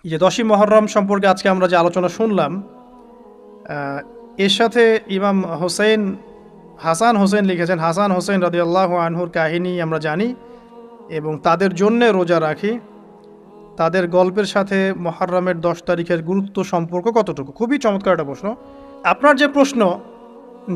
যে 10ই মুহররম সম্পর্কে আজকে আমরা যে আলোচনা শুনলাম, এর সাথে ইমাম হাসান হোসেন লিখেছেন। হাসান হোসেন রাদিয়াল্লাহু আনহুর কাহিনী আমরা জানি এবং তাদের জন্যে রোজা রাখি। তাদের গল্পের সাথে মুহররমের 10 তারিখের গুরুত্ব সম্পর্ক কতটুকু? খুবই চমৎকার একটা প্রশ্ন। আপনার যে প্রশ্ন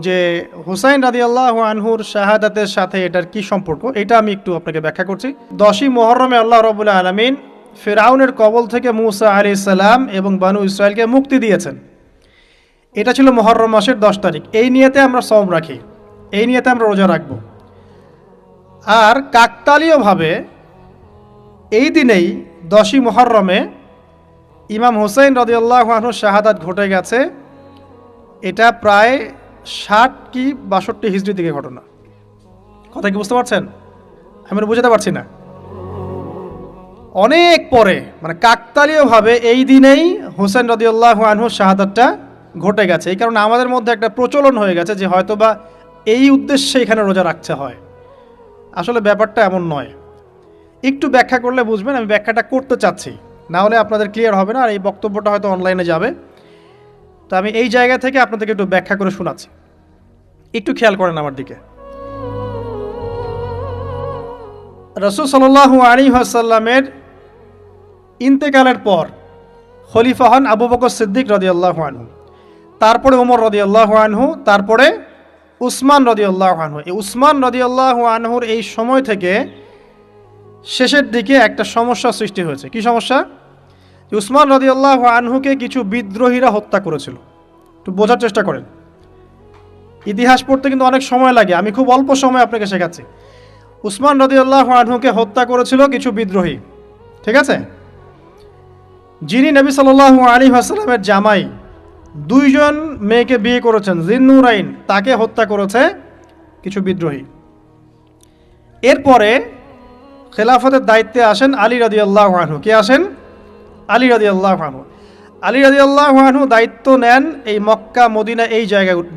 যে হুসাইন রাদিয়াল্লাহু আনহুর শাহাদাতের সাথে এটার কি সম্পর্ক, এটা আমি একটু আপনাকে ব্যাখ্যা করছি। 10ই মুহররমে আল্লাহ রাব্বুল আলামিন ফিরআউনের কবল থেকে মূসা আলাইহিস সালাম এবং বনু ইসরাইলকে মুক্তি দিয়েছেন। এটা ছিল মুহররম মাসের 10 তারিখ। এই নিয়তে আমরা সওম রাখি, এই নিয়তে আমরা রোজা রাখব। আর কাকতালীয়ভাবে এই দিনেই 10ই মুহররমে ইমাম হুসাইন রাদিয়াল্লাহু আনহুর শাহাদাত ঘটে গেছে। এটা প্রায় 60 কি 62 হিজরি দিকে ঘটনা। কথা কি বুঝতে পারছেন? আমি বুঝাতে পারছি না। অনেক পরে, মানে কাকতালীয়ভাবে এই দিনেই হুসাইন রাদিয়াল্লাহু আনহুর শাহাদাতটা ঘটে গেছে। এই কারণে আমাদের মধ্যে একটা প্রচলন হয়ে গেছে যে হয়তোবা এই উদ্দেশ্যে এখানে রোজা রাখতে হয়। আসলে ব্যাপারটা এমন নয়। একটু ব্যাখ্যা করলে বুঝবেন, আমি ব্যাখ্যাটা করতে চাচ্ছি, না হলে আপনাদের ক্লিয়ার হবে না, আর এই বক্তব্যটা হয়তো অনলাইনে যাবে। তো আমি এই জায়গা থেকে আপনাদেরকে একটু ব্যাখ্যা করে শোনাচ্ছি, একটু খেয়াল করেন আমার দিকে। রাসূল সাল্লাল্লাহু আলাইহি ওয়াসাল্লামের ইন্তেকালের পর খলিফা হন আবু বকর সিদ্দিক রাদিয়াল্লাহু আনহু, তারপরে ওমর রাদিয়াল্লাহু আনহু, তারপরে উসমান রাদিয়াল্লাহু আনহু। এই উসমান রাদিয়াল্লাহু আনহুর এই সময় থেকে শেষের দিকে একটা সমস্যা সৃষ্টি হয়েছে। কি সমস্যা? উসমান রাদিয়াল্লাহু আনহুকে কিছু বিদ্রোহীরা হত্যা করেছিল। একটু বোঝার চেষ্টা করেন, ইতিহাস পড়তে কিন্তু অনেক সময় লাগে, আমি খুব অল্প সময় আপনাকে শেখাচ্ছি। উসমান রাদিয়াল্লাহু আনহুকে হত্যা করেছিল কিছু বিদ্রোহী, ঠিক আছে? যিনি নবী সাল্লাল্লাহু আলাইহি ওয়াসাল্লামের জামাই, 2 জন মেয়েকে বিয়ে করেছেন, জিন্নুরাইন, তাকে হত্যা করেছে কিছু বিদ্রোহী। এরপরে খেলাফতের দায়িত্বে আসেন আলী রাদিয়াল্লাহু আনহু। কে আসেন? আলী রাদিয়াল্লাহু আনহু। আলী রাদিয়াল্লাহু আনহু দায়িত্ব নেন এই মক্কা মদিনা এই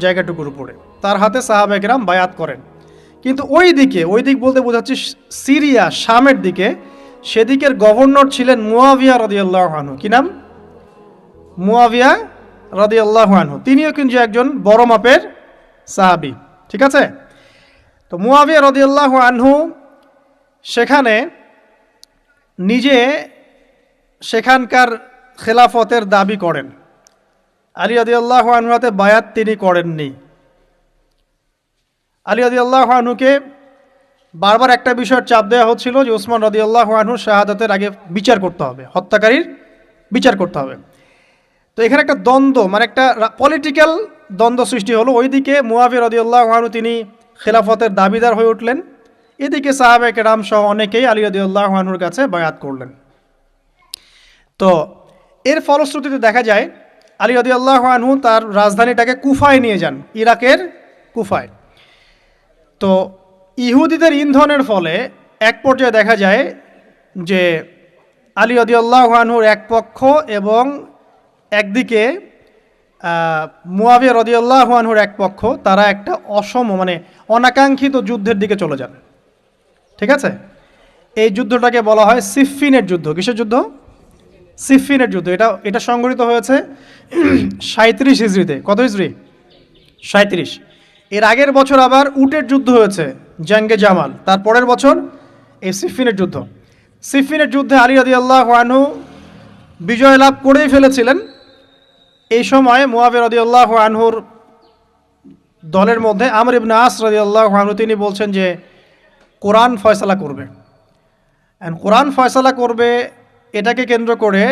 জায়গাটুকুর উপরে। তার হাতে সাহাবা কেরাম বায়াত করেন। কিন্তু ওই দিক বলতে বোঝাচ্ছি সিরিয়া, শামের দিকে, সেদিকের গভর্নর ছিলেন মুয়াবিয়া রাদিয়াল্লাহু আনহু। কি নাম? মুয়াবিয়া রাদিয়াল্লাহু আনহু। তিনিও কিন্তু একজন বড় মাপের সাহাবী, ঠিক আছে? তো মুয়াবিয়া রাদিয়াল্লাহু আনহু সেখানে নিজে সেখানকার খেলাফতের দাবি করেন। আলী রাদিয়াল্লাহু আনহুর হাতে বায়াত তিনি করেননি। আলী রাদিয়াল্লাহু আনহুকে বারবার একটা বিষয়ের চাপ দেওয়া হচ্ছিল যে ওসমান রাদিয়াল্লাহু আনহুর শাহাদাতের আগে বিচার করতে হবে, হত্যাকারীর বিচার করতে হবে। তো এখানে একটা দ্বন্দ্ব, মানে একটা পলিটিক্যাল দ্বন্দ্ব সৃষ্টি হলো। ওইদিকে মুয়াবিয়া রাদিয়াল্লাহু আনহু তিনি খেলাফতের দাবিদার হয়ে উঠলেন, এদিকে সাহাবায়ে কেরাম সহ অনেকেই আলী রাদিয়াল্লাহু আনহুর কাছে বায়াত করলেন। তো এর ফলশ্রুতিতে দেখা যায় আলী রাদিয়াল্লাহু আনহু তার রাজধানীটাকে কুফায় নিয়ে যান, ইরাকের কুফায়। তো ইহুদিদের ইন্ধনের ফলে এক পর্যায়ে দেখা যায় যে আলী রাদিয়াল্লাহু আনহুর এক পক্ষ এবং একদিকে মুয়াবিয়া রাদিয়াল্লাহু আনহুর এক পক্ষ, তারা একটা মানে অনাকাঙ্ক্ষিত যুদ্ধের দিকে চলে যান, ঠিক আছে? এই যুদ্ধটাকে বলা হয় সিফফিনের যুদ্ধ। কিসের যুদ্ধ? সিফফিনের যুদ্ধ। এটা সংঘটিত হয়েছে 37 হিজরিতে। কত হিজরি? 37। এর আগের বছর আবার উটের যুদ্ধ হয়েছে, জাঙ্গে জামাল। তার পরের বছর এই সিফফিনের যুদ্ধ। সিফফিনের যুদ্ধে আলী রাদিয়াল্লাহু আনহু বিজয় লাভ করেই ফেলেছিলেন। এই সময় মুয়াবিয়া রাদিয়াল্লাহু আনহুর দলের মধ্যে আমর ইবনে আস রাদিয়াল্লাহু আনহু তিনি বলছেন যে কোরআন ফয়সালা করবে। কোরআন ফয়সালা করবে, এটাকে কেন্দ্র করে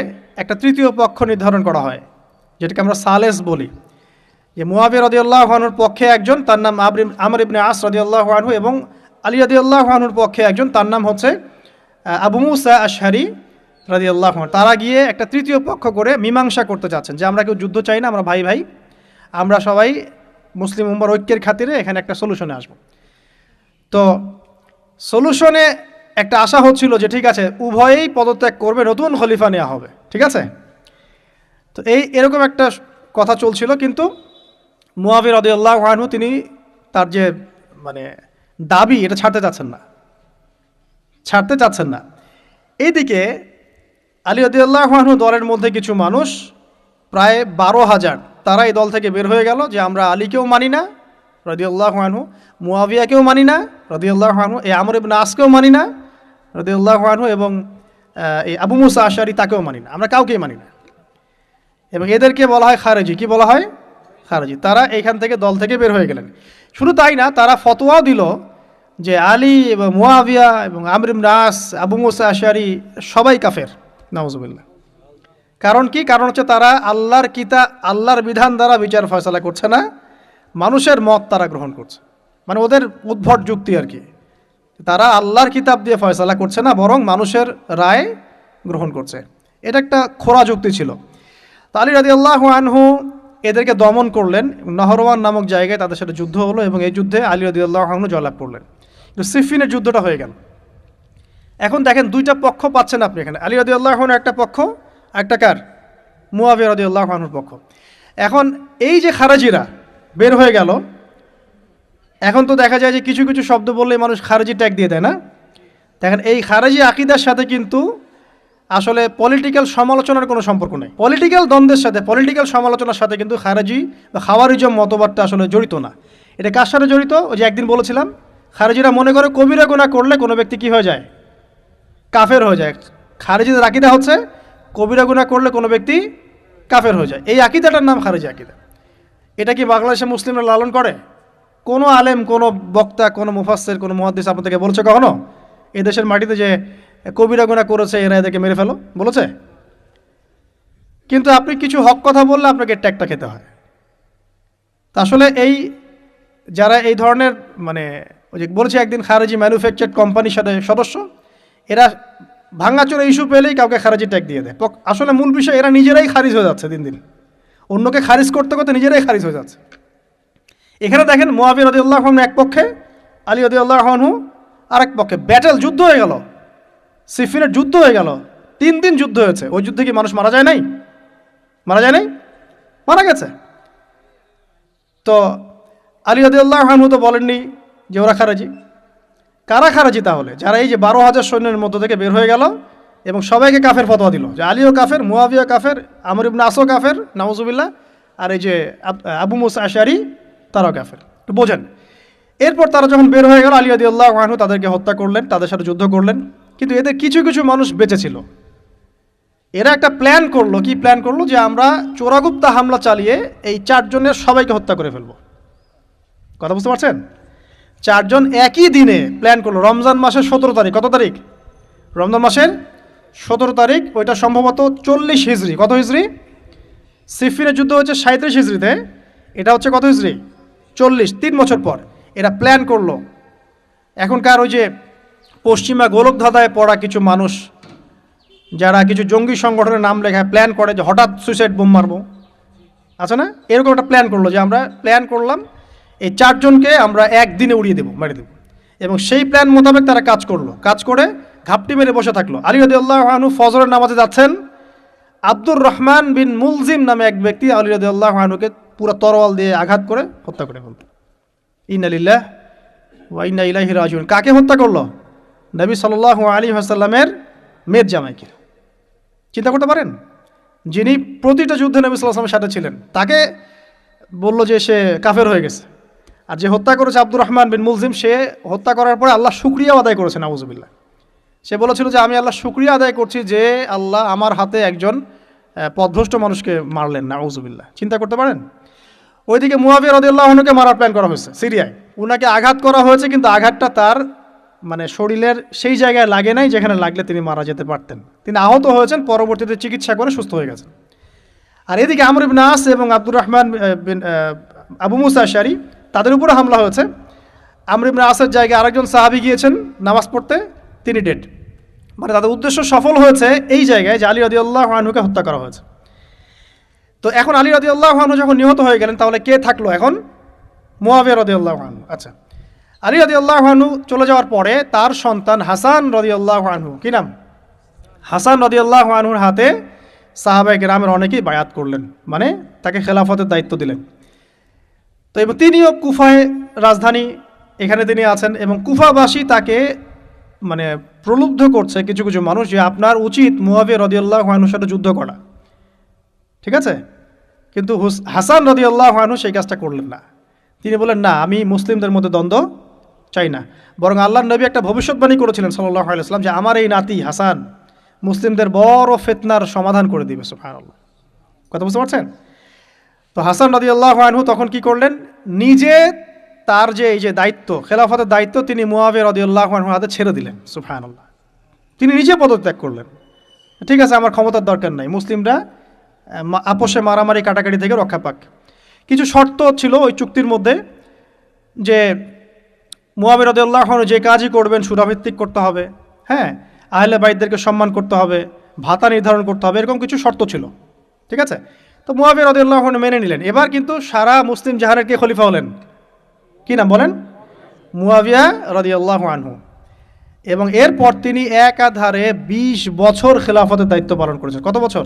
একটা তৃতীয় পক্ষ নির্ধারণ করা হয়, যেটাকে আমরা সালেস বলি। যে মুয়াবিয়া রাদিয়াল্লাহু আনহুর পক্ষে একজন, তার নাম আমর ইবনে আস রাদিয়াল্লাহু আনহু, এবং আলী রাদিয়াল্লাহু আনহুর পক্ষে একজন, তার নাম হচ্ছে আবু মুসা আশআরি রাদিয়াল্লাহু আনহু। তারা গিয়ে একটা তৃতীয় পক্ষ করে মীমাংসা করতে যাচ্ছেন যে আমরা কেউ যুদ্ধ চাই না, আমরা ভাই ভাই, আমরা সবাই মুসলিম উম্মার ঐক্যের খাতিরে এখানে একটা সলিউশনে আসব। তো সলিউশনে একটা আশা হচ্ছিল যে ঠিক আছে, উভয়েই পদত্যাগ করবে, নতুন খলিফা নেওয়া হবে, ঠিক আছে? তো এরকম একটা কথা চলছিল। কিন্তু মুয়াবিয়া রাদিয়াল্লাহু আনহু তিনি তার যে মানে দাবি, এটা ছাড়তে চাচ্ছেন না। এইদিকে আলী রাদিয়াল্লাহু আনহু দলের মধ্যে কিছু মানুষ প্রায় 12,000 তারা এই দল থেকে বের হয়ে গেল যে আমরা আলীকেও মানি না রাদিয়াল্লাহু আনহু, মুয়াবিয়াকেও মানি না রাদিয়াল্লাহু আনহু, এই আমর ইবনে আসকেও মানি না রাদিয়াল্লাহু আনহু, এবং এই আবু মুসা আশআরী তাকেও মানি না, আমরা কাউকেই মানি না। এবং এদেরকে বলা হয় খারেজি। কি বলা হয়? খারেজি। তারা এইখান থেকে দল থেকে বের হয়ে গেলেন। শুধু তাই না, তারা ফতোয়াও দিল যে আলী এবং মুয়াবিয়া এবং আমর ইবনে আস, আবু মুসা আশআরী সবাই কাফের, নাউজুবিল্লাহ। কারণ কি? কারণ হচ্ছে তারা আল্লাহর কিতাব, আল্লাহর বিধান দ্বারা বিচার ফয়সালা করছে না, মানুষের মত তারা গ্রহণ করছে। মানে ওদের উদ্ভট যুক্তি আর কি, তারা আল্লাহর কিতাব দিয়ে ফয়সালা করছে না, বরং মানুষের রায় গ্রহণ করছে। এটা একটা খোরা যুক্তি ছিল। তো আলী রাদিয়াল্লাহু আনহু এদেরকে দমন করলেন। নহরওয়ান নামক জায়গায় তাদের সাথে যুদ্ধ হলো এবং এই যুদ্ধে আলী রাদিয়াল্লাহু আনহু জয়লাভ করলেন। তো সিফিনের যুদ্ধটা হয়ে গেল। এখন দেখেন দুইটা পক্ষ পাচ্ছেন আপনি এখানে, আলী রাদিয়াল্লাহু আনহু একটা পক্ষ, একটা কার? মুয়াবিয়া রাদিয়াল্লাহু আনহুর পক্ষ। এখন এই যে খারাজিরা বের হয়ে গেল, এখন তো দেখা যায় যে কিছু কিছু শব্দ বললে মানুষ খারাজি ট্যাগ দিয়ে দেয় না? দেখেন এই খারাজি আকিদার সাথে কিন্তু আসলে পলিটিক্যাল সমালোচনার কোনো সম্পর্ক নেই। পলিটিক্যাল দ্বন্দ্বের সাথে, পলিটিক্যাল সমালোচনার সাথে কিন্তু খারাজি বা খাওয়ারিজম মতবাদটা আসলে জড়িত না। এটা কার সাথে জড়িত? ওই যে একদিন বলেছিলাম, খারেজিরা মনে করে কবিরা গুনাহ করলে কোনো ব্যক্তি কী হয়ে যায়? কাফের হয়ে যায়। খারেজিদের আকিদা হচ্ছে কবিরা গুনাহ করলে কোনো ব্যক্তি কাফের হয়ে যায়। এই আকিদাটার নাম খারেজি আকিদা। এটা কি বাংলাদেশে মুসলিমরা লালন করে? কোনো আলেম, কোনো বক্তা, কোনো মুফাসসির, কোনো মুহাদ্দিস আপনাদেরকে বলেছে কখনো এদেশের মাটিতে যে কবিরা গুনাহ করেছে এরা এদেরকে মেরে ফেলো? বলেছে? কিন্তু আপনি কিছু হক কথা বললে আপনাকে ট্যাগটা খেতে হয়। তা আসলে এই যারা এই ধরনের মানে ওই যে বলেছে একদিন খারেজি ম্যানুফ্যাকচার্ড কোম্পানির সাথে সদস্য, এরা ভাঙাচোরা ইস্যু পেলেই কাউকে খারেজি ট্যাগ দিয়ে দেয়। আসলে মূল বিষয় এরা নিজেরাই খারিজ হয়ে যাচ্ছে দিন দিন, অন্যকে খারিজ করতে করতে নিজেরাই খারিজ হয়ে যাচ্ছে। এখানে দেখেন মুয়াবিয়া রাদিয়াল্লাহু আনহু এক পক্ষে, আলী রাদিয়াল্লাহু আনহু আরেক পক্ষে। ব্যাটেল, যুদ্ধ হয়ে গেল, সিফিনের যুদ্ধ হয়ে গেল, 3 দিন যুদ্ধ হয়েছে। ওই যুদ্ধে কি মানুষ মারা যায় নাই? মারা যায় নাই? মারা গেছে। তো আলী রাদিয়াল্লাহু আনহু তো বলেননি যে ওরা খারাজি। কারা খারাজি তাহলে? যারা এই যে 12,000 সৈন্যের মধ্য থেকে বের হয়ে গেল এবং সবাইকে কাফের ফতোয়া দিল যে আলীও কাফের, মুয়াবিয়া কাফের, আমর ইবনে আসও কাফের, নাউজুবিল্লাহ, আর এই যে আবু মুসা আশআরী তারাও কাফের। তো বোঝেন, এরপর তারা যখন বের হয়ে গেল আলী রাদিয়াল্লাহু আনহু তাদেরকে হত্যা করলেন, তাদের সাথে যুদ্ধ করলেন। কিন্তু এদের কিছু কিছু মানুষ বেঁচে ছিল। এরা একটা প্ল্যান করলো। কি প্ল্যান করলো? যে আমরা চোরাগুপ্তা হামলা চালিয়ে এই 4 জনের সবাইকে হত্যা করে ফেলবো। কথা বুঝতে পারছেন? 4 জন একই দিনে প্ল্যান করলো। রমজান মাসের 17 তারিখ। কত তারিখ? রমজান মাসের 17 তারিখ। ওইটা সম্ভবত 40 হিজরি। কত হিজরি? সিফিনের যুদ্ধ হচ্ছে 37 হিজরিতে, এটা হচ্ছে কত হিজরি? 40, 3 বছর পর এরা প্ল্যান করলো। এখনকার ওই যে পশ্চিমা গোলকধাঁধায় পড়া কিছু মানুষ যারা কিছু জঙ্গি সংগঠনের নাম লেখায় প্ল্যান করে যে হঠাৎ সুইসাইড বোম মারবো, আছে না? এরকম একটা প্ল্যান করলো যে আমরা প্ল্যান করলাম এই 4 জনকে আমরা একদিনে উড়িয়ে দেবো, মেরে দেবো। এবং সেই প্ল্যান মোতাবেক তারা কাজ করলো। কাজ করে ঘাপটি মেরে বসে থাকলো। আলী রাদিয়াল্লাহু আনহু ফজরের নামাজে যাচ্ছেন, আব্দুর রহমান বিন মুলজিম নামে এক ব্যক্তি আলী রাদিয়াল্লাহু আনহুকে পুরো তরোয়াল দিয়ে আঘাত করে হত্যা করে ফেলল। ইন্না লিল্লাহি ওয়া ইন্না ইলাইহি রাজিউন। কাকে হত্যা করলো? নবী সাল্লাল্লাহু আলাইহি ওয়াসাল্লামের মেয়ের জামাইকে। চিন্তা করতে পারেন? যিনি প্রতিটা যুদ্ধে নবী সাল্লাল্লাহু আলাইহি ওয়াসাল্লামের সাথে ছিলেন, তাকে বলল যে সে কাফের হয়ে গেছে। আর যে হত্যা করেছে আব্দুর রহমান বিন মুলজিম, সে হত্যা করার পরে আল্লাহ শুকরিয়া আদায় করেছে, নাউজুবিল্লাহ। সে বলেছিল যে আমি আল্লাহ শুকরিয়া আদায় করছি যে আল্লাহ আমার হাতে একজন পথভ্রষ্ট মানুষকে মারলেন, নাউজুবিল্লাহ। চিন্তা করতে পারেন? ওইদিকে মুয়াবিয়া রাদিয়াল্লাহু আনহুকে মারার প্ল্যান করা হয়েছে সিরিয়ায়। উনাকে আঘাত করা হয়েছে, কিন্তু আঘাতটা তার মানে শরীরের সেই জায়গায় লাগে নাই যেখানে লাগলে তিনি মারা যেতে পারতেন। তিনি আহত হয়েছেন, পরবর্তীতে চিকিৎসা করে সুস্থ হয়ে গেছেন। আর এদিকে আমর ইবনে আস এবং আব্দুর রহমান বিন আবু মুসা আশআরী তাদের উপরে হামলা হয়েছে। আমর ইবনে আসের জায়গায় আরেকজন সাহাবী গিয়েছেন নামাজ পড়তে, তিনি ডেড। মানে তাদের উদ্দেশ্য সফল হয়েছে এই জায়গায় যে আলী রাদিয়াল্লাহু আনহুকে হত্যা করা হয়েছে। তো এখন আলী রাদিয়াল্লাহু আনহু যখন নিহত হয়ে গেলেন, তাহলে কে থাকলো এখন? মুয়াবিয়া রাদিয়াল্লাহু আনহু। আচ্ছা, আলী রাদিয়াল্লাহু আনহু চলে যাওয়ার পরে তার সন্তান হাসান রাদিয়াল্লাহু আনহু, কি নাম? হাসান রাদিয়াল্লাহু আনহুর হাতে সাহাবায়ে কেরামের অনেকেই বায়াত করলেন, মানে তাকে খেলাফতের দায়িত্ব দিলেন। তো এবং তিনিও কুফায় রাজধানী, এখানে তিনি আছেন এবং কুফাবাসী তাকে মানে প্রলুব্ধ করছে কিছু কিছু মানুষ যে আপনার উচিত মুয়াবিয়া রাদিয়াল্লাহু আনহুর সাথে যুদ্ধ করা, ঠিক আছে? কিন্তু হাসান রাদিয়াল্লাহু আনহু সেই কাজটা করলেন না। তিনি বলেন, না, আমি মুসলিমদের মধ্যে দ্বন্দ্ব চাই না, বরং আল্লাহর নবী একটা ভবিষ্যৎবাণী করেছিলেন সাল্লাল্লাহু আলাইহি ওয়াসাল্লাম যে আমার এই নাতি হাসান মুসলিমদের বড় ফিতনার সমাধান করে দিবে। সুবহানাল্লাহ, কথা বুঝতে পারছেন? তো হাসান রাদিয়াল্লাহু আনহু তখন কি করলেন, নিজে তার যে এই যে দায়িত্ব, খেলাফতের দায়িত্ব, তিনি মুয়াবিয়া রাদিয়াল্লাহু আনহুর হাতে ছেড়ে দিলেন। সুবহানাল্লাহ, তিনি নিজে পদত্যাগ করলেন। ঠিক আছে, আমার ক্ষমতার দরকার নাই, মুসলিমরা আপোষে মারামারি কাটাকাটি থেকে রক্ষা পাক। কিছু শর্ত ছিল ওই চুক্তির মধ্যে, যে মুয়াবিয়া রাদিয়াল্লাহু আনহু যে কাজই করবেন সুরাভিত্তিক করতে হবে, হ্যাঁ, আহলে বাইতদেরকে সম্মান করতে হবে, ভাতা নির্ধারণ করতে হবে, এরকম কিছু শর্ত ছিল, ঠিক আছে? তো মুয়াবিয়া রাদিয়াল্লাহু আনহু মেনে নিলেন। এবার কিন্তু সারা মুসলিম জাহানের কে খলিফা হলেন? কি নাম বলেন? মুয়াবিয়া রাদিয়াল্লাহু আনহু। এবং এরপর তিনি একাধারে 20 বছর খেলাফতের দায়িত্ব পালন করেছেন। কত বছর?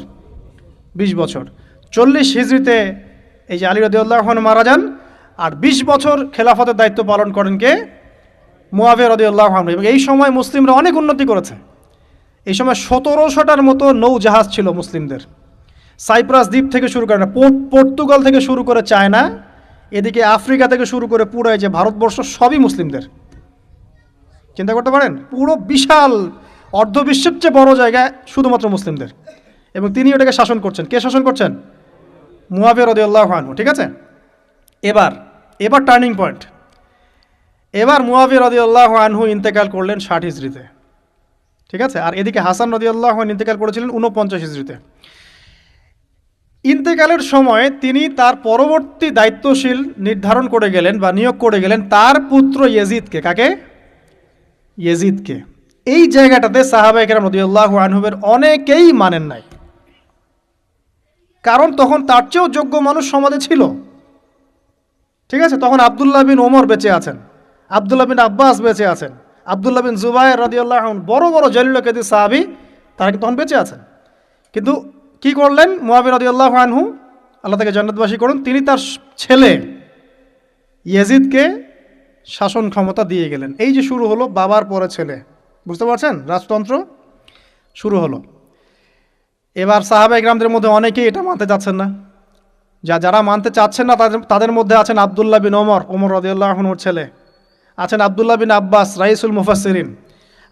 20 বছর। 40 হিজরিতে এই যে আলী রাদিয়াল্লাহু আনহু মারা যান, আর 20 বছর খেলাফতের দায়িত্ব পালন করেন কে? মুয়াবিয়া রাদিয়াল্লাহু আনহু। এবং এই সময় মুসলিমরা অনেক উন্নতি করেছে। এই সময় 1700টার মতো নৌজাহাজ ছিল মুসলিমদের। সাইপ্রাস দ্বীপ থেকে শুরু করে, পর্তুগাল থেকে শুরু করে চায়না, এদিকে আফ্রিকা থেকে শুরু করে পুরো যে ভারতবর্ষ, সবই মুসলিমদের। চিন্তা করতে পারেন, পুরো বিশাল অর্ধবিশ্বের চেয়ে বড় জায়গায় শুধুমাত্র মুসলিমদের, এবং তিনি ওটাকে শাসন করছেন। কে শাসন করছেন? মুয়াবিয়া রাদিয়াল্লাহু আনহু, ঠিক আছে? এবার টার্নিং পয়েন্ট। এবার মুয়াবিয়া রাদিয়াল্লাহু আনহু ইন্তেকাল করলেন 60 হিজরিতে, ঠিক আছে? আর এদিকে হাসান রাদিয়াল্লাহু আনহু ইন্তেকাল করেছিলেন 49 হিজরিতে। ইন্তেকালের সময় তিনি তার পরবর্তী দায়িত্বশীল নির্ধারণ করে গেলেন বা নিয়োগ করে গেলেন তার পুত্র ইয়েজিদকে। কাকে? ইয়েজিদকে। এই জায়গাটাতে সাহাবায়ে কেরাম রাদিয়াল্লাহু আনহুমের অনেকেই মানেন নাই, কারণ তখন তার চেয়েও যোগ্য মানুষ সমাজে ছিল, ঠিক আছে? তখন আব্দুল্লাহ বিন ওমর বেঁচে আছেন, আব্দুল্লাহ বিন আব্বাস বেঁচে আছেন, আব্দুল্লাহ বিন জুবায়ের রাদিয়াল্লাহু আনহু, বড় বড় জলিল কাদির সাহাবী, তারা কিন্তু তখন বেঁচে আছেন। কিন্তু কি করলেন মুয়াবিয়া রাদিয়াল্লাহু আনহু, আল্লাহ তাকে জান্নাতবাসী করুন, তিনি তার ছেলে ইয়েজিদকে শাসন ক্ষমতা দিয়ে গেলেন। এই যে শুরু হলো বাবার পরে ছেলে, বুঝতে পারছেন? রাজতন্ত্র শুরু হলো। এবার সাহাবায়ে কেরামদের মধ্যে অনেকেই এটা মানতে চাচ্ছেন না। যারা মানতে চাচ্ছেন না তাদের মধ্যে আছেন আব্দুল্লাহ বিন ওমর রাদিয়াল্লাহু আনহুর ছেলে, আছেন আব্দুল্লাহ বিন আব্বাস রাইসুল মুফাসসিরিন,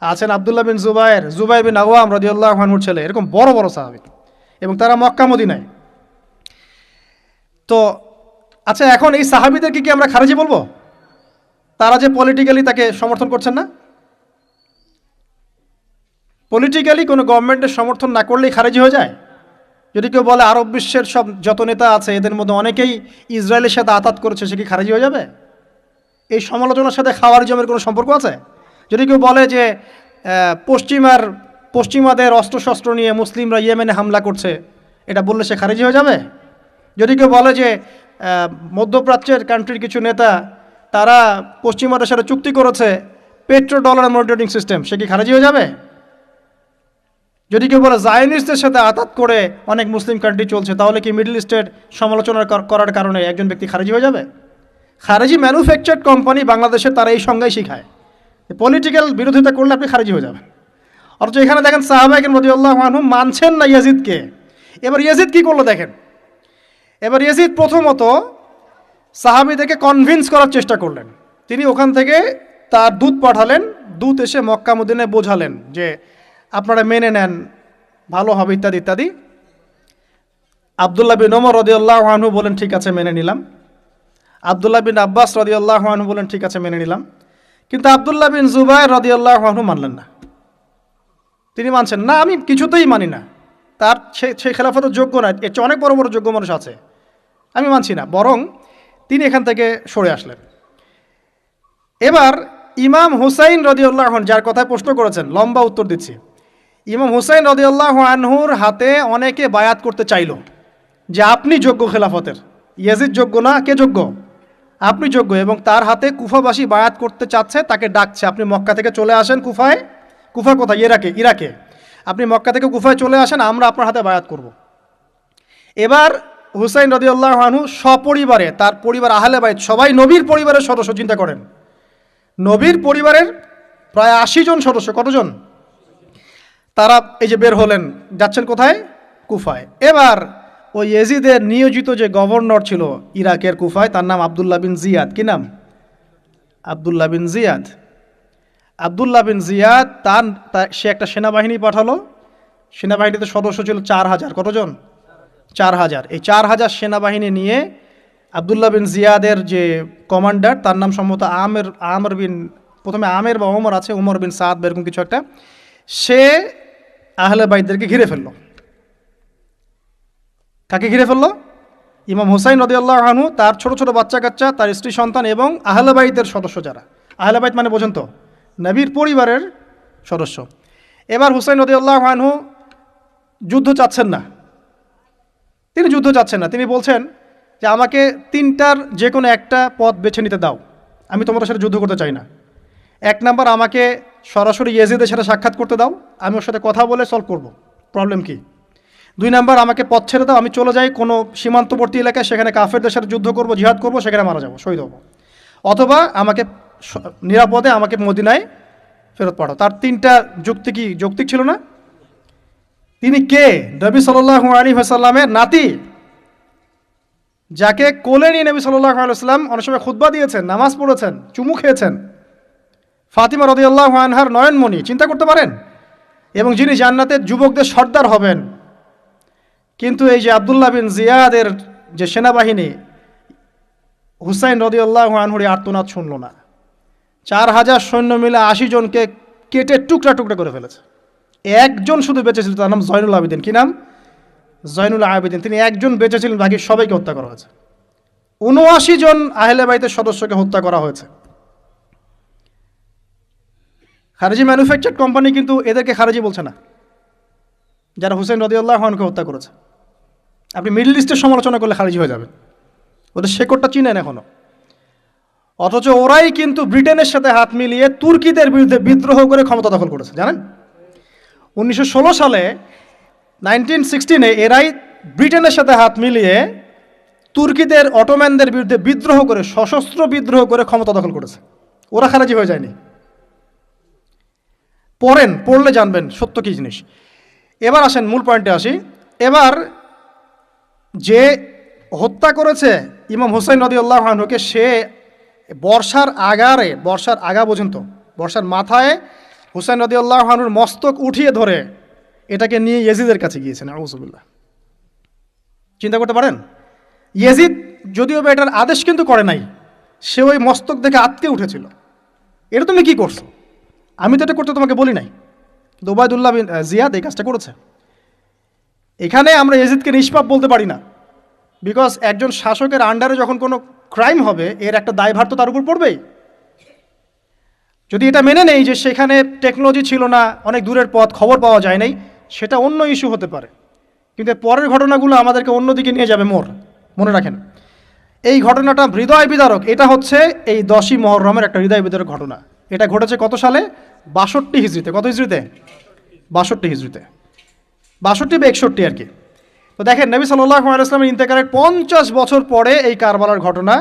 আছেন আব্দুল্লাহ বিন জুবায়ের বিন আওয়াম রাদিয়াল্লাহু আনহুর ছেলে, এরকম বড় বড় সাহাবী, এবং তারা মক্কা মদিনায়। তো আচ্ছা, এখন এই সাহাবীদেরকে কি আমরা খারিজি বলবো? তারা যে পলিটিক্যালি তাকে সমর্থন করছেন না, পলিটিক্যালি কোনো গভর্নমেন্টের সমর্থন না করলেই খারিজি হয়ে যায়? যদি কেউ বলে আরব বিশ্বের সব যত নেতা আছে এদের মধ্যে অনেকেই ইসরায়েলের সাথে আতাত করেছে, সে কি খারিজি হয়ে যাবে? এই সমালোচনার সাথে খাওয়ারিজমের কোনো সম্পর্ক আছে? যদি কেউ বলে যে পশ্চিমাদের অস্ত্রশস্ত্র নিয়ে মুসলিমরা ইয়েমেনে হামলা করছে, এটা বললে সে খারিজি হয়ে যাবে? যদি কেউ বলে যে মধ্যপ্রাচ্যের কান্ট্রির কিছু নেতা তারা পশ্চিমাদের সাথে চুক্তি করেছে পেট্রো ডলার মনিটরিং সিস্টেম, সে কি খারিজি হয়ে যাবে? যদি কেউ বলে জায়নিস্টদের সাথে আতাত করে অনেক মুসলিম কান্ট্রি চলছে, তাহলে কি মিডল ইস্টের সমালোচনা করার কারণে একজন ব্যক্তি খারিজি হয়ে যাবে? খারিজি ম্যানুফ্যাকচার্ড কোম্পানি বাংলাদেশে তারা এই সংজ্ঞাই শিখায়, পলিটিক্যাল বিরোধিতা করলে আপনি খারিজি হয়ে যাবেন। অথচ এখানে দেখেন সাহাবায়ে কেরাম রাদিয়াল্লাহু আনহুম মানছেন না ইয়াজিদকে। এবার ইয়াজিদ কি করলো দেখেন। এবার ইয়াজিদ প্রথমত সাহাবীদেরকে কনভিন্স করার চেষ্টা করলেন। তিনি ওখান থেকে তার দূত পাঠালেন, দূত এসে মক্কা মদিনায় বোঝালেন যে আপনারা মেনে নেন, ভালো হবে, ইত্যাদি ইত্যাদি। আব্দুল্লাহ বিন ওমর রাদিয়াল্লাহু আনহু বলেন ঠিক আছে মেনে নিলাম, আব্দুল্লাহ বিন আব্বাস রাদিয়াল্লাহু আনহু বলেন ঠিক আছে মেনে নিলাম। কিন্তু আব্দুল্লাহ বিন জুবায়ের রাদিয়াল্লাহু আনহু মানলেন না। তিনি মানছেন না, আমি কিছুতেই মানি না, তার সেই খেলাফতের যোগ্য না, এর চেয়ে অনেক বড় বড় যোগ্য মানুষ আছে, আমি মানছি না। বরং তিনি এখান থেকে সরে আসলেন। এবার ইমাম হুসাইন রাদিয়াল্লাহু আনহু, যার কথায় প্রশ্ন করেছেন, লম্বা উত্তর দিচ্ছি। ইমাম হুসাইন রাদিয়াল্লাহু আনহুর হাতে অনেকে বায়াত করতে চাইল যে আপনি যোগ্য খেলাফতের, ইয়াজিদ যোগ্য না, কে যোগ্য? আপনি যোগ্য। এবং তার হাতে কুফাবাসী বায়াত করতে চাচ্ছে, তাকে ডাকছে আপনি মক্কা থেকে চলে আসেন কুফায়। কুফা কোথায়? ইরাকে। আপনি মক্কা থেকে কুফায় চলে আসেন, আমরা আপনার হাতে বায়াত করব। এবার হুসাইন রাদিয়াল্লাহু আনহু সপরিবারে, তার পরিবার আহলে বাইত সবাই নবীর পরিবারের সদস্য, চিন্তা করেন, নবীর পরিবারের প্রায় 80 জন সদস্য। কতজন? তারা এই যে বের হলেন, যাচ্ছেন কোথায়? কুফায়। এবার ওই ইয়েজিদের নিয়োজিত যে গভর্নর ছিল ইরাকের কুফায়, তার নাম আবদুল্লাহ বিন জিয়াদ। কি নাম? আবদুল্লাহ বিন জিয়াদ। আবদুল্লাহ বিন জিয়াদ সে একটা সেনাবাহিনী পাঠালো। সেনাবাহিনীতে সদস্য ছিল 4000। কতজন? 4000। এই 4000 সেনাবাহিনী নিয়ে আবদুল্লাহ বিন জিয়াদের যে কমান্ডার, তার নাম সম্ভবত আমের বিন, প্রথমে আমের বা ওমর আছে, উমর বিন সাদ বা এরকম কিছু একটা, সে আহলে বাইতদেরকে ঘিরে ফেলল। কাকে ঘিরে ফেলল? ইমাম হুসাইন রাদিয়াল্লাহু আনহু, তার ছোট ছোট বাচ্চা কাচ্চা, তার স্ত্রী সন্তান এবং আহলে বাইতের সদস্য যারা। আহলে বাইত মানে বোঝেন তো? নবীর পরিবারের সদস্য। এবার হুসাইন রাদিয়াল্লাহু আনহু যুদ্ধ চাচ্ছেন না। তিনি যুদ্ধ চাচ্ছেন না। তিনি বলছেন যে আমাকে 3টার যে কোনো একটা পথ বেছে নিতে দাও, আমি তোমাদের সাথে যুদ্ধ করতে চাই না। 1 নাম্বার, আমাকে সরাসরি ইয়েজিদের সাথে সাক্ষাৎ করতে দাও, আমি ওর সাথে কথা বলে সলভ করব, প্রবলেম কি। 2 নাম্বার, আমাকে পথ ছেড়ে দাও, আমি চলে যাই কোনো সীমান্তবর্তী এলাকায়, সেখানে কাফেরদের সাথে যুদ্ধ করব, জিহাদ করব, সেখানে মারা যাব, শহীদ হব। অথবা আমাকে নিরাপদে আমাকে মদিনায় ফেরত পাঠাও। তার 3টা যুক্তি কি যৌক্তিক ছিল না? তিনি কে? নবী সাল্লাল্লাহু আলাইহি ওয়াসাল্লামের নাতি, যাকে কোলে নিয়ে নবী সাল্লাল্লাহু আলাইহি ওয়াসাল্লাম অনেক সময় খুতবা দিয়েছেন, নামাজ পড়েছেন, চুমু খেয়েছেন। ফাতিমা রাদিয়াল্লাহু আনহার নয়নমণি, চিন্তা করতে পারেন? এবং যিনি জান্নাতের যুবকদের সর্দার হবেন। কিন্তু এই যে আবদুল্লাহ বিন জিয়াদের যে সেনাবাহিনী, হুসাইন রাদিয়াল্লাহু আনহুর আর্তনাদ শুনল না। 4000 সৈন্য মিলে 80 জনকে কেটে টুকরা টুকরা করে ফেলেছে। একজন শুধু বেঁচে ছিল, তার নাম জয়নুল আবেদিন। কি নাম? জয়নুল আবেদিন। তিনি একজন বেঁচে ছিলেন, বাকি সবাইকে হত্যা করা হয়েছে। 79 জন আহলে বাইতের সদস্যকে হত্যা করা হয়েছে। খারেজি ম্যানুফ্যাকচার কোম্পানি কিন্তু এদেরকে খারেজি বলছে না, যারা হুসাইন রাদিয়াল্লাহু আনহুকে হত্যা করেছে। আপনি মিডল ইস্টের সমালোচনা করলে খারিজি হয়ে যাবেন, ওদের শেকড়টা চিনেন এখনো। অথচ ওরাই কিন্তু ব্রিটেনের সাথে হাত মিলিয়ে তুর্কিদের বিরুদ্ধে বিদ্রোহ করে ক্ষমতা দখল করেছে, জানেন? 1916 সালে 1916-এ এরাই ব্রিটেনের সাথে হাত মিলিয়ে তুর্কিদের, অটোম্যানদের বিরুদ্ধে বিদ্রোহ করে, সশস্ত্র বিদ্রোহ করে ক্ষমতা দখল করেছে। ওরা খারাজি হয়ে যায়নি। পড়লে জানবেন সত্য কী জিনিস। এবার আসেন মূল পয়েন্টে আসি। এবার যে হত্যা করেছে ইমাম হুসাইন রাদিয়াল্লাহু আনহুকে, সে বর্ষার আগা পর্যন্ত, বর্ষার মাথায় হুসাইন রাদিয়াল্লাহু আনহুর মস্তক উঠিয়ে ধরে এটাকে নিয়ে ইয়েজিদের কাছে গিয়েছেন। আউযুবিল্লাহ। চিন্তা করতে পারেন? ইয়েজিদ যদিও বা এটার আদেশ কিন্তু করে নাই, সে ওই মস্তক দেখে আটকে উঠেছিল। এটা তুমি কি করছো? আমি তো এটা করতে তোমাকে বলি নাই। কিন্তু উবাইদুল্লাহ বিন জিয়াদ এই কাজটা করেছে। এখানে আমরা ইয়েজিদকে নিষ্পাপ বলতে পারি না, বিকজ একজন শাসকের আন্ডারে যখন কোনো ক্রাইম হবে, এর একটা দায়ভার তো তার উপর পড়বেই। যদি এটা মেনে নেই যে সেখানে টেকনোলজি ছিল না, অনেক দূরের পথ, খবর পাওয়া যায় নাই, সেটা অন্য ইস্যু হতে পারে। কিন্তু পরের ঘটনাগুলো আমাদেরকে অন্যদিকে নিয়ে যাবে। মনে রাখেন, এই ঘটনাটা হৃদয় বিদারক। এটা হচ্ছে এই 10ই মুহররমের একটা হৃদয় বিদারক ঘটনা। এটা ঘটেছে কত সালে? 62 হিজরিতে। কত হিজরিতে? 62 হিজরিতে। 62 বা 61 আর কি। তো দেখেন, নবী সাল্লাল্লাহু আলাইহি ওয়াসাল্লামের ইন্তেকালের 50 বছর পরে এই কারবালার ঘটনা,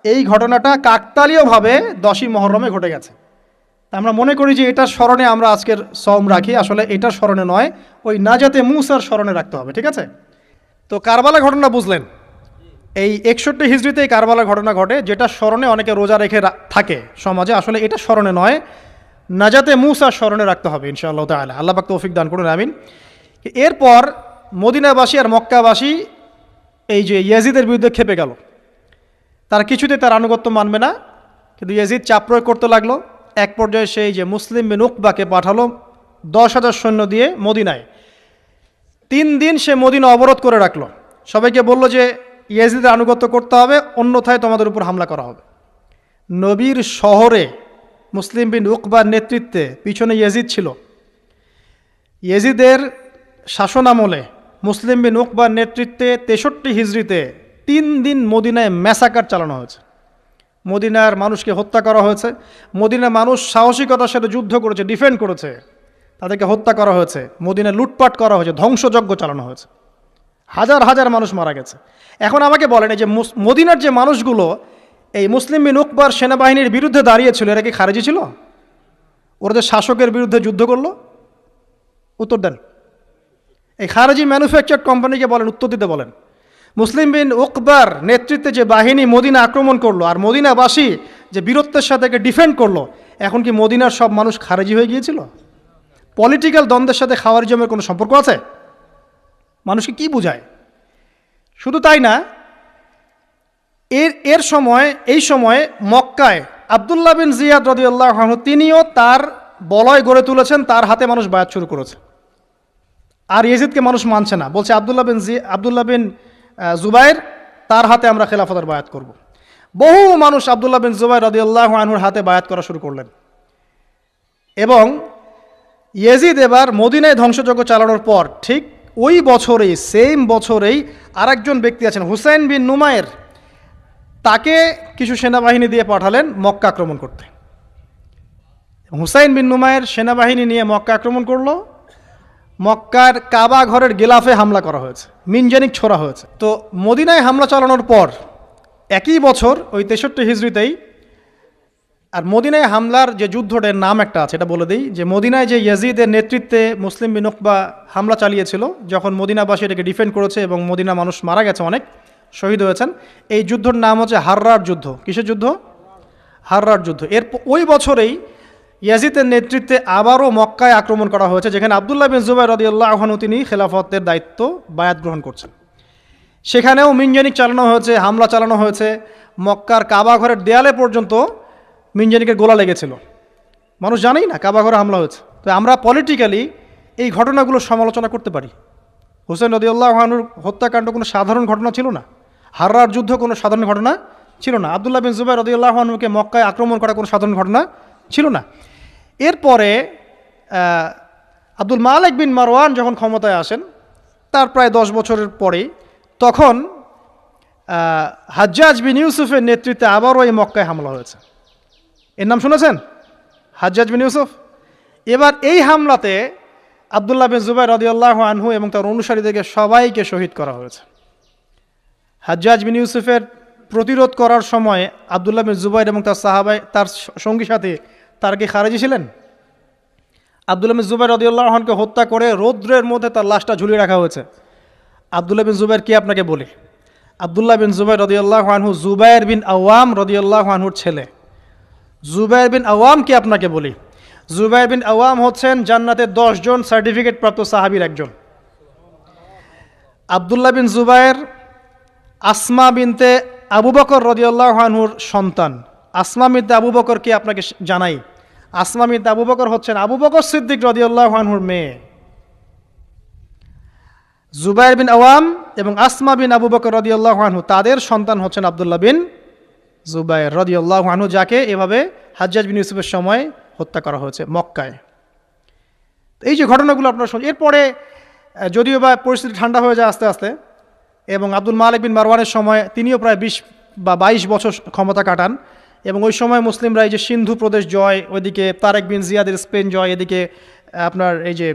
এই ঘটনাটা কাকতালীয়ভাবে 10ই মুহররমে ঘটে গেছে। আমরা মনে করি যে এটার স্মরণে আমরা আজকের সওম রাখি, আসলে এটার স্মরণে নয়, ওই নাজাতে মূসার স্মরণে রাখতে হবে। ঠিক আছে? তো কারবালা ঘটনা বুঝলেন। এই 61 হিজরিতে এই কারবালা ঘটনা ঘটে, যেটা স্মরণে অনেকে রোজা রেখে থাকে সমাজে। আসলে এটা স্মরণে নয়, নাজাতে মূসার স্মরণে রাখতে হবে ইনশাআল্লাহ তাআলা। আল্লাহ পাক তৌফিক দান করুন, আমিন। এরপর মদিনাবাসী আর মক্কাবাসী এই যে ইয়াজিদের বিরুদ্ধে খেপে গেল। তারা কিছুতে তার আনুগত্য মানবে না, কিন্তু ইয়াজিদ চাপ প্রয়োগ করতে লাগলো। এক পর্যায়ে সেই যে মুসলিম বিন উকবাকে পাঠালো 10,000 সৈন্য দিয়ে মদিনায়। 3 দিন সে মদিনা অবরোধ করে রাখলো। সবাইকে বলল যে ইয়াজিদের আনুগত্য করতে হবে, অন্যথায় তোমাদের উপর হামলা করা হবে। নবীর শহরে মুসলিম বিন উকবার নেতৃত্বে পিছনে ইয়াজিদ ছিল। ইয়াজিদের শাসনামলে মুসলিম বিন উকবার নেতৃত্বে 63 হিজরিতে 3 দিন মদিনায় ম্যাসাকার চালানো হয়েছে। মদিনার মানুষকে হত্যা করা হয়েছে। মদিনার মানুষ সাহসিকতার সাথে যুদ্ধ করেছে, ডিফেন্ড করেছে, তাদেরকে হত্যা করা হয়েছে। মদিনায় লুটপাট করা হয়েছে, ধ্বংসযজ্ঞ চালানো হয়েছে, হাজার হাজার মানুষ মারা গেছে। এখন আমাকে বলেন, এই যে মদিনার যে মানুষগুলো এই মুসলিম বিন উকবার সেনাবাহিনীর বিরুদ্ধে দাঁড়িয়েছিল, এরা কি খারেজি ছিল? ওরা যে শাসকের বিরুদ্ধে যুদ্ধ করলো? উত্তর দেন। এই খারেজি ম্যানুফ্যাকচার্ড কোম্পানিকে বলেন, উত্তর দিতে বলেন। মুসলিম বিন উকবার নেতৃত্বে যে বাহিনী মদিনা আক্রমণ করলো আর মদিনাবাসী যে বীরত্বের সাথে ডিফেন্ড করলো, এখন কি মদিনার সব মানুষ খারেজি হয়ে গিয়েছিল? পলিটিক্যাল দ্বন্দ্বের সাথে খাওয়ারিজমের কোনো সম্পর্ক আছে? মানুষকে কি বুঝায়? শুধু তাই না, এই সময়ে মক্কায় আব্দুল্লাহ বিন জিয়াদ রাদিয়াল্লাহু আনহু তিনিও তার বলয় গড়ে তুলেছেন, তার হাতে মানুষ বায়াত শুরু করেছে। আর ইয়েজিদকে মানুষ মানছে না, বলছে আব্দুল্লাহ বিন জুবাইর তার হাতে আমরা খেলাফতের বায়াত করব। বহু মানুষ আব্দুল্লাহ বিন জুবাইর রাদিয়াল্লাহু আনহুর হাতে বায়াত করা শুরু করলেন। এবং ইয়েজিদ এবার মদিনায় ধ্বংসযজ্ঞ চালানোর পর ঠিক ওই বছরেই, সেম বছরেই আরেকজন ব্যক্তি আছেন হুসাইন বিন নুমায়ের, তাকে কিছু সেনাবাহিনী দিয়ে পাঠালেন মক্কা আক্রমণ করতে। হুসাইন বিন নুমায়ের সেনাবাহিনী নিয়ে মক্কা আক্রমণ করলো। মক্কার কাবা ঘরের গিলাফে হামলা করা হয়েছে, মিনজানিক ছোড়া হয়েছে। তো মদিনায় হামলা চালানোর পর একই বছর ওই 63 হিজরিতেই, আর মদিনায় হামলার যে যুদ্ধটার নাম একটা আছে এটা বলে দিই, যে মদিনায় যে ইয়াজিদের নেতৃত্বে মুসলিম বিন উকবা হামলা চালিয়েছিল, যখন মদিনাবাসী এটাকে ডিফেন্ড করেছে এবং মদিনা মানুষ মারা গেছে, অনেক শহীদ হয়েছেন, এই যুদ্ধর নাম হচ্ছে হাররার যুদ্ধ। কিসের যুদ্ধ? হাররার যুদ্ধ। ওই বছরেই ইয়াজিদের নেতৃত্বে আবারও মক্কায় আক্রমণ করা হয়েছে, যেখানে আব্দুল্লাহ বিন জুবাইর রাদিয়াল্লাহু আনহু তিনি খেলাফতের দায়িত্ব বায়াত গ্রহণ করছেন। সেখানেও মিনজানিক চালানো হয়েছে, হামলা চালানো হয়েছে। মক্কার কাবা ঘরের দেয়ালে পর্যন্ত মিনজানিকের গোলা লেগেছিল। মানুষ জানেই না কাবা ঘরে হামলা হয়েছে। তো আমরা পলিটিক্যালি এই ঘটনাগুলো সমালোচনা করতে পারি। হুসাইন রাদিয়াল্লাহু আনহুর হত্যাকাণ্ড কোনো সাধারণ ঘটনা ছিল না, হাররার যুদ্ধ কোনো সাধারণ ঘটনা ছিল না, আব্দুল্লাহ বিন জুবাইর রাদিয়াল্লাহু আনহুকে মক্কায় আক্রমণ করা কোনো সাধারণ ঘটনা ছিল না। এরপরে আব্দুল মালিক বিন মারওয়ান যখন ক্ষমতায় আসেন, তার প্রায় 10 বছরের পরেই, তখন হাজ্জাজ বিন ইউসুফের নেতৃত্বে আবারও এই মক্কায় হামলা হয়েছে। এর নাম শুনেছেন? হাজ্জাজ বিন ইউসুফ। এবার এই হামলাতে আব্দুল্লাহ বিন জুবাইর রাদিয়াল্লাহু আনহু এবং তার অনুসারীদেরকে সবাইকে শহীদ করা হয়েছে। হাজ্জাজ বিন ইউসুফের প্রতিরোধ করার সময় আব্দুল্লাহ বিন জুবাইর এবং তার সাহাবাই, তার সঙ্গী সাথে, তারা কি খারেজি ছিলেন? আব্দুল্লাহ বিন জুবাইর রাদিয়াল্লাহু আনহুকে হত্যা করে রৌদ্রের মধ্যে তার লাশটা ঝুলিয়ে রাখা হয়েছে। আব্দুল্লাহ বিন জুবাইর কি আপনাকে বলি? আব্দুল্লাহ বিন জুবাইর রাদিয়াল্লাহু আনহু জুবাইর বিন আওয়াম রাদিয়াল্লাহু আনহুর ছেলে। জুবাইর বিন আওয়াম কি আপনাকে বলি? জুবাইর বিন আওয়াম হচ্ছেন জান্নাতের 10 জন সার্টিফিকেট প্রাপ্ত সাহাবীর একজন। আব্দুল্লাহ বিন জুবাইর আসমা বিনতে আবু বকর রাদিয়াল্লাহু আনহুর সন্তান। আসমা বিনতে আবু বকর কি আপনাকে জানাই? আসমা বিনতে আবু বকর হচ্ছেন আবু বকর সিদ্দিক রাদিয়াল্লাহু আনহুর মেয়ে। জুবাইর বিন আওয়াম এবং আসমা বিন আবু বকর রাদিয়াল্লাহু আনহু, তাদের সন্তান হচ্ছেন আব্দুল্লাহ বিন জুবাইর রাদিয়াল্লাহু আনহু, যাকে এভাবে হাজ্জাজ বিন ইউসুফের সময় হত্যা করা হয়েছে মক্কায়। এই যে ঘটনাগুলো আপনারা শুনুন। এরপরে যদিও বা পরিস্থিতি ঠান্ডা হয়ে যায় আস্তে আস্তে, এবং আব্দুল মালিক বিন মারওয়ানের সময় তিনিও প্রায় 20 বা 22 বছর ক্ষমতা কাটান, এবং ওই সময় মুসলিমরা এই যে সিন্ধু প্রদেশ জয়, ওইদিকে তারেক বিন জিয়াদের স্পেন জয়, এদিকে আপনার এই যে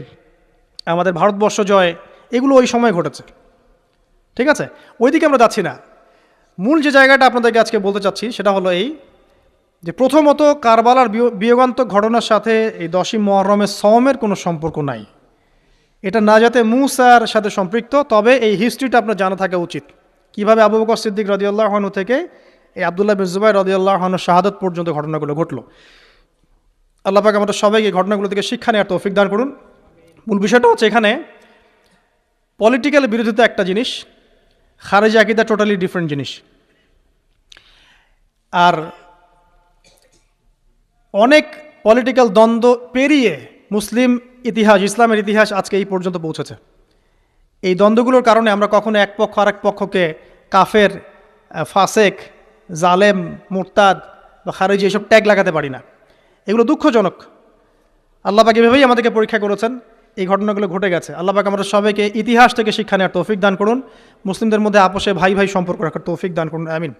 আমাদের ভারতবর্ষ জয়, এগুলো ওই সময় ঘটেছে। ঠিক আছে, ওইদিকে আমরা যাচ্ছি না। মূল যে জায়গাটা আপনাদেরকে আজকে বলতে চাচ্ছি সেটা হলো এই, যে প্রথমত কারবালার বিয়োগান্তক ঘটনার সাথে এই 10ই মুহররমের সওমের কোনো সম্পর্ক নাই। এটা নাজাতে মুসার সাথে সম্পৃক্ত, তবে এই হিস্ট্রিটা আপনার জানা থাকা উচিত, কিভাবে আবু বকর সিদ্দিক রাদিয়াল্লাহু আনহু থেকে এই আব্দুল্লাহ বিন জুবাইর রাদিয়াল্লাহু আনহুর শাহাদাত পর্যন্ত ঘটনাগুলো ঘটলো। আল্লাহ পাক আমাদের সবাইকে ঘটনাগুলো থেকে শিক্ষা নেওয়ার তৌফিক দান করুন। মূল বিষয়টা হচ্ছে এখানে পলিটিক্যাল বিরোধিতা একটা জিনিস, খারেজি আকীদা টোটালি ডিফারেন্ট জিনিস। আর অনেক পলিটিক্যাল দ্বন্দ্ব পেরিয়ে মুসলিম ইতিহাস, ইসলামের ইতিহাস আজকে এই পর্যন্ত পৌঁছেছে। এই দ্বন্দ্বগুলোর কারণে আমরা কখনো এক পক্ষ আরেক পক্ষকে কাফের, ফাসেক, জালেম, মুরতাদ বা খারেজি এসব ট্যাগ লাগাতে পারি না। এগুলো দুঃখজনক। আল্লাহ পাক এভাবেই আমাদেরকে পরীক্ষা করেছেন, এই ঘটনাগুলো ঘটে গেছে। আল্লাহ পাক আমাদের সবাইকে ইতিহাস থেকে শিক্ষা নেওয়ার তৌফিক দান করুন, মুসলিমদের মধ্যে আপোষে ভাই ভাই সম্পর্ক রাখার তৌফিক দান করুন, আমিন।